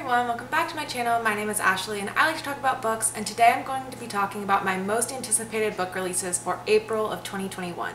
everyone, welcome back to my channel. My name is Ashley and I like to talk about books, and today I'm going to be talking about my most anticipated book releases for April of 2021.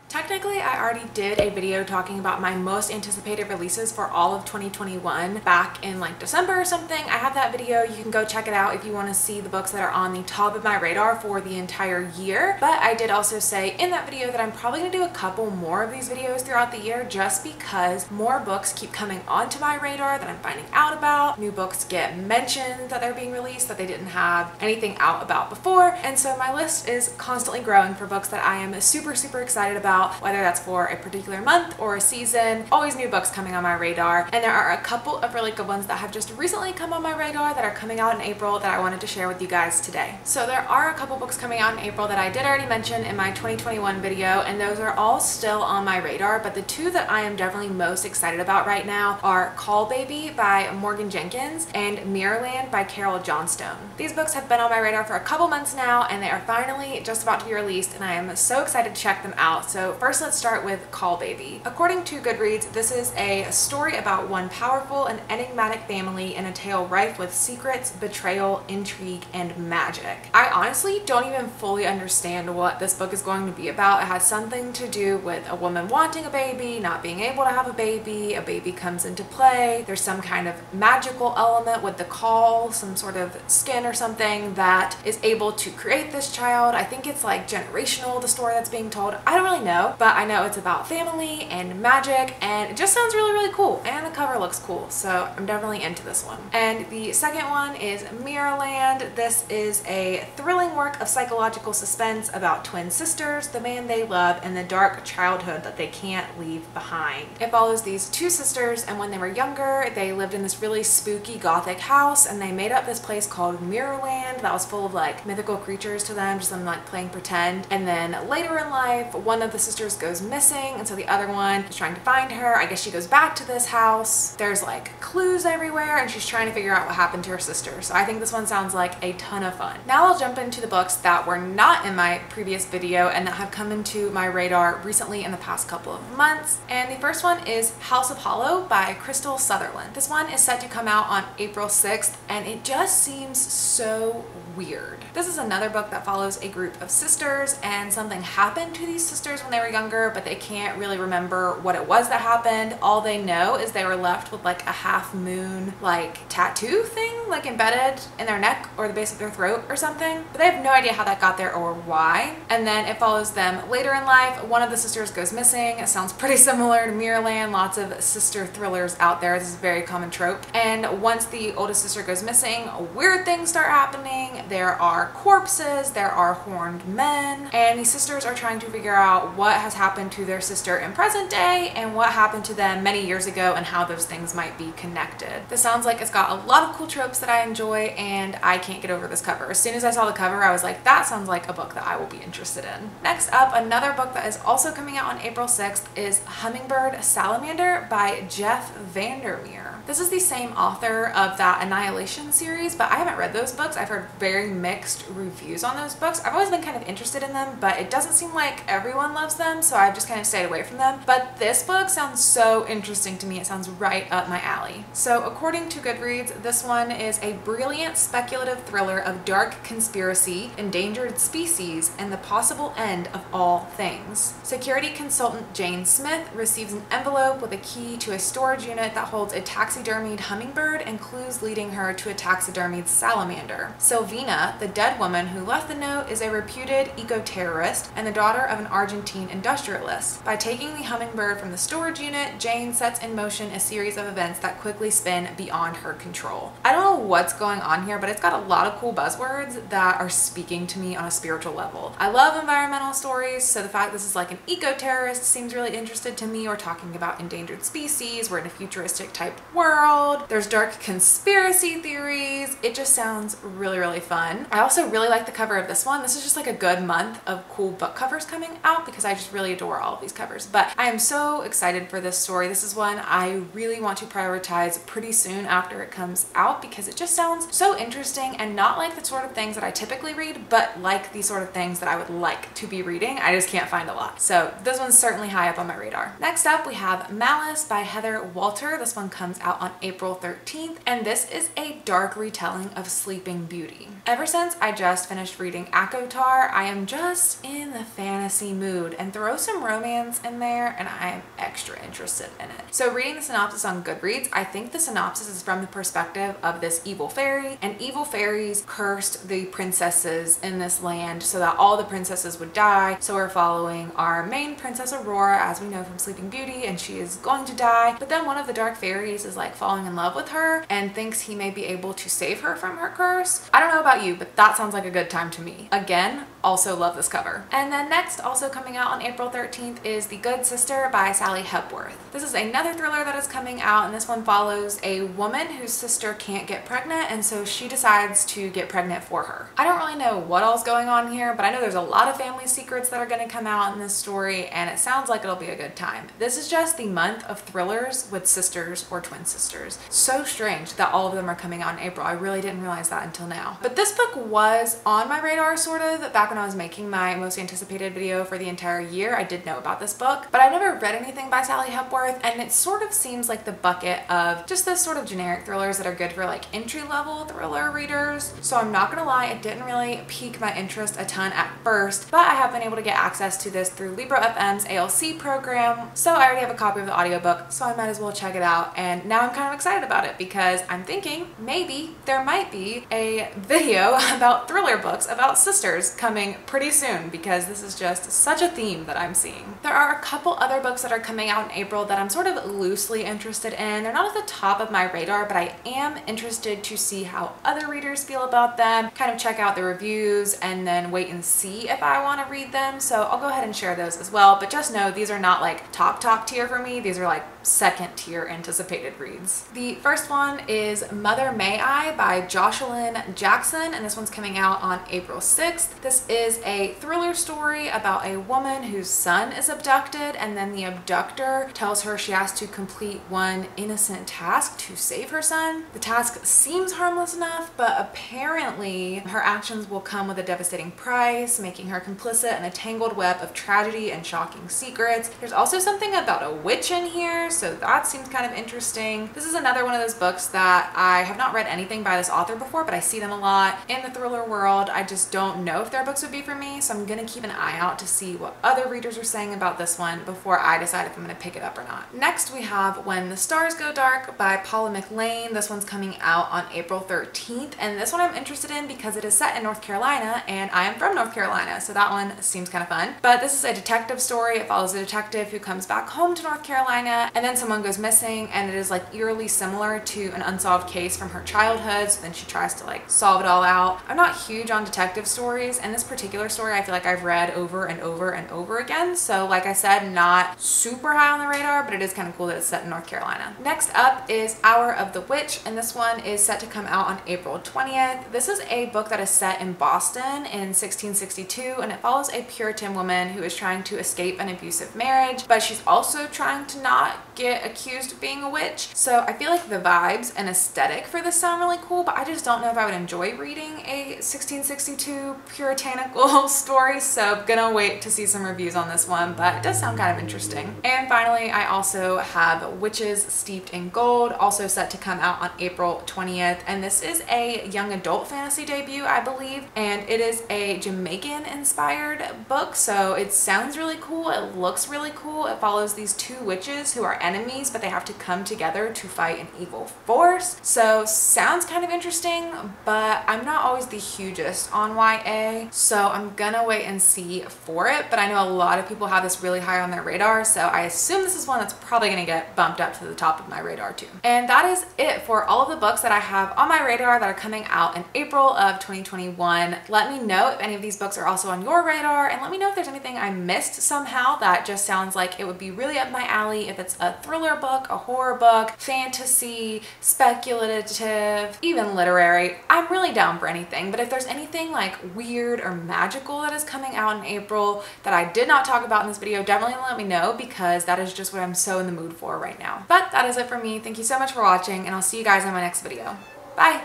Technically, I already did a video talking about my most anticipated releases for all of 2021 back in like December or something. I have that video. You can go check it out if you want to see the books that are on the top of my radar for the entire year. But I did also say in that video that I'm probably going to do a couple more of these videos throughout the year just because more books keep coming onto my radar that I'm finding out about. New books get mentioned that they're being released that they didn't have anything out about before. And so my list is constantly growing for books that I am super excited about. Whether that's for a particular month or a season, always new books coming on my radar. And there are a couple of really good ones that have just recently come on my radar that are coming out in April that I wanted to share with you guys today. So there are a couple books coming out in April that I did already mention in my 2021 video, and those are all still on my radar, but the two that I am definitely most excited about right now are Caul Baby by Morgan Jenkins and Mirrorland by Carole Johnstone. These books have been on my radar for a couple months now, and they are finally just about to be released, and I am so excited to check them out. So first, let's start with Caul Baby. According to Goodreads, this is a story about one powerful and enigmatic family in a tale rife with secrets, betrayal, intrigue, and magic. I honestly don't even fully understand what this book is going to be about. It has something to do with a woman wanting a baby, not being able to have a baby comes into play, there's some kind of magical element with the caul, some sort of skin or something that is able to create this child. I think it's like generational, the story that's being told. I don't really know, but I know it's about family and magic, and it just sounds really cool, and the cover looks cool, so I'm definitely into this one. And the second one is Mirrorland. This is a thrilling work of psychological suspense about twin sisters, the man they love, and the dark childhood that they can't leave behind. It follows these two sisters, and when they were younger they lived in this really spooky gothic house, and they made up this place called Mirrorland that was full of like mythical creatures to them, just them like playing pretend. And then later in life, one of the sisters goes missing, and so the other one is trying to find her. I guess she goes back to this house. There's like clues everywhere, and she's trying to figure out what happened to her sister. So I think this one sounds like a ton of fun. Now I'll jump into the books that were not in my previous video and that have come into my radar recently in the past couple of months. And the first one is House of Hollow by Krystal Sutherland. This one is set to come out on April 6th, and it just seems so weird. This is another book that follows a group of sisters, and something happened to these sisters when they were younger, but they can't really remember what it was that happened. All they know is they were left with like a half moon like tattoo thing like embedded in their neck or the base of their throat or something, but they have no idea how that got there or why. And then it follows them later in life. One of the sisters goes missing. It sounds pretty similar to Mirrorland. Lots of sister thrillers out there. This is a very common trope. And once the oldest sister goes missing, weird things start happening. There are corpses, there are horned men, and these sisters are trying to figure out what has happened to their sister in present day and what happened to them many years ago and how those things might be connected. This sounds like it's got a lot of cool tropes that I enjoy, and I can't get over this cover. As soon as I saw the cover, I was like, that sounds like a book that I will be interested in. Next up, another book that is also coming out on April 6th is Hummingbird, Salamander by VanderMeer. This is the same author of that Annihilation series, but I haven't read those books. I've heard very mixed reviews on those books. I've always been kind of interested in them, but it doesn't seem like everyone loves them, so I've just kind of stayed away from them. But this book sounds so interesting to me. It sounds right up my alley. So according to Goodreads, this one is a brilliant speculative thriller of dark conspiracy, endangered species, and the possible end of all things. Security consultant Jane Smith receives an envelope with a key to a storage unit that holds a taxidermied hummingbird and clues leading her to a taxidermied salamander. Sylvina, the dead woman who left the note, is a reputed eco-terrorist and the daughter of an Argentine industrialist. By taking the hummingbird from the storage unit, Jane sets in motion a series of events that quickly spin beyond her control. I don't know what's going on here, but it's got a lot of cool buzzwords that are speaking to me on a spiritual level. I love environmental stories, so the fact this is like an eco-terrorist seems really interested to me. We're talking about endangered species, we're in a futuristic type world, there's dark conspiracy theories. It just sounds really fun. I also really like the cover of this one. This is just like a good month of cool book covers coming out because I just really adore all of these covers. But I am so excited for this story. This is one I really want to prioritize pretty soon after it comes out because it just sounds so interesting and not like the sort of things that I typically read, but like the sort of things that I would like to be reading. I just can't find a lot. So this one's certainly high up on my radar. Next up, we have Malice by Heather Walter. This one comes out on April 13th, and this is a dark retelling of Sleeping Beauty. Ever since I just finished reading ACOTAR, I am just in the fantasy mood, and throw some romance in there and I am extra interested in it. So reading the synopsis on Goodreads, I think the synopsis is from the perspective of this evil fairy, and evil fairies cursed the princesses in this land so that all the princesses would die. So we're following our main princess Aurora, as we know from Sleeping Beauty, and she is going to die, but then one of the dark fairies is like falling in love with her and thinks he may be able to save her from her curse. I don't know about you, but that sounds like a good time to me. Again, also love this cover. And then next, also coming out on April 13th, is The Good Sister by Sally Hepworth. This is another thriller that is coming out, and this one follows a woman whose sister can't get pregnant, and so she decides to get pregnant for her. I don't really know what all's going on here, but I know there's a lot of family secrets that are going to come out in this story, and it sounds like it'll be a good time. This is just the month of thrillers with sisters or twin sisters. So strange that all of them are coming out in April. I really didn't realize that until now. But this book was on my radar sort of back when I was making my most anticipated video for the entire year. I did know about this book, but I've never read anything by Sally Hepworth, and it sort of seems like the bucket of just this sort of generic thrillers that are good for like entry-level thriller readers. So I'm not gonna lie, it didn't really pique my interest a ton at first, but I have been able to get access to this through Libro FM's ALC program, so I already have a copy of the audiobook, so I might as well check it out. And now I'm kind of excited about it because I'm thinking maybe there might be a video about thriller books about sisters coming pretty soon, because this is just such a theme that I'm seeing. There are a couple other books that are coming out in April that I'm sort of loosely interested in. They're not at the top of my radar, but I am interested to see how other readers feel about them, kind of check out the reviews, and then wait and see if I want to read them. So I'll go ahead and share those as well, but just know these are not like top tier for me. These are like second tier anticipated reads. The first one is Mother May I by Joshilyn Jackson, and this one's coming out on April 6th. This is a thriller story about a woman whose son is abducted, and then the abductor tells her she has to complete one innocent task to save her son. The task seems harmless enough, but apparently her actions will come with a devastating price, making her complicit in a tangled web of tragedy and shocking secrets. There's also something about a witch in here, so that seems kind of interesting. This is another one of those books that I have not read anything by this author before, but I see them a lot in the thriller world. I just don't know if their books would be for me, so I'm gonna keep an eye out to see what other readers are saying about this one before I decide if I'm gonna pick it up or not. Next, we have When the Stars Go Dark by Paula McLain. This one's coming out on April 13th, and this one I'm interested in because it is set in North Carolina, and I am from North Carolina, so that one seems kind of fun. But this is a detective story. It follows a detective who comes back home to North Carolina, and then someone goes missing, and it is like eerily similar to an unsolved case from her childhood, so then she tries to like solve it all out. I'm not huge on detective stories, and this particular story I feel like I've read over and over and over again, so like I said, not super high on the radar, but it is kind of cool that it's set in North Carolina. Next up is Hour of the Witch, and this one is set to come out on April 20th. This is a book that is set in Boston in 1662, and it follows a Puritan woman who is trying to escape an abusive marriage, but she's also trying to not get accused of being a witch. So I feel like the vibes and aesthetic for this sound really cool, but I just don't know if I would enjoy reading a 1662 puritanical story, so I'm gonna wait to see some reviews on this one, but it does sound kind of interesting. And finally, I also have Witches Steeped in Gold, also set to come out on April 20th, and this is a young adult fantasy debut, I believe, and it is a Jamaican inspired book, so it sounds really cool, it looks really cool. It follows these two witches who are enemies, but they have to come together to fight an evil force. So sounds kind of interesting, but I'm not always the hugest on YA, so I'm gonna wait and see for it. But I know a lot of people have this really high on their radar, so I assume this is one that's probably gonna get bumped up to the top of my radar too. And that is it for all of the books that I have on my radar that are coming out in April of 2021. Let me know if any of these books are also on your radar, and let me know if there's anything I missed somehow that just sounds like it would be really up my alley if it's a thriller book, a horror book, fantasy, speculative, even literary. I'm really down for anything, but if there's anything like weird or magical that is coming out in April that I did not talk about in this video, definitely let me know, because that is just what I'm so in the mood for right now. But that is it for me. Thank you so much for watching, and I'll see you guys in my next video. Bye!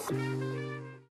Wow.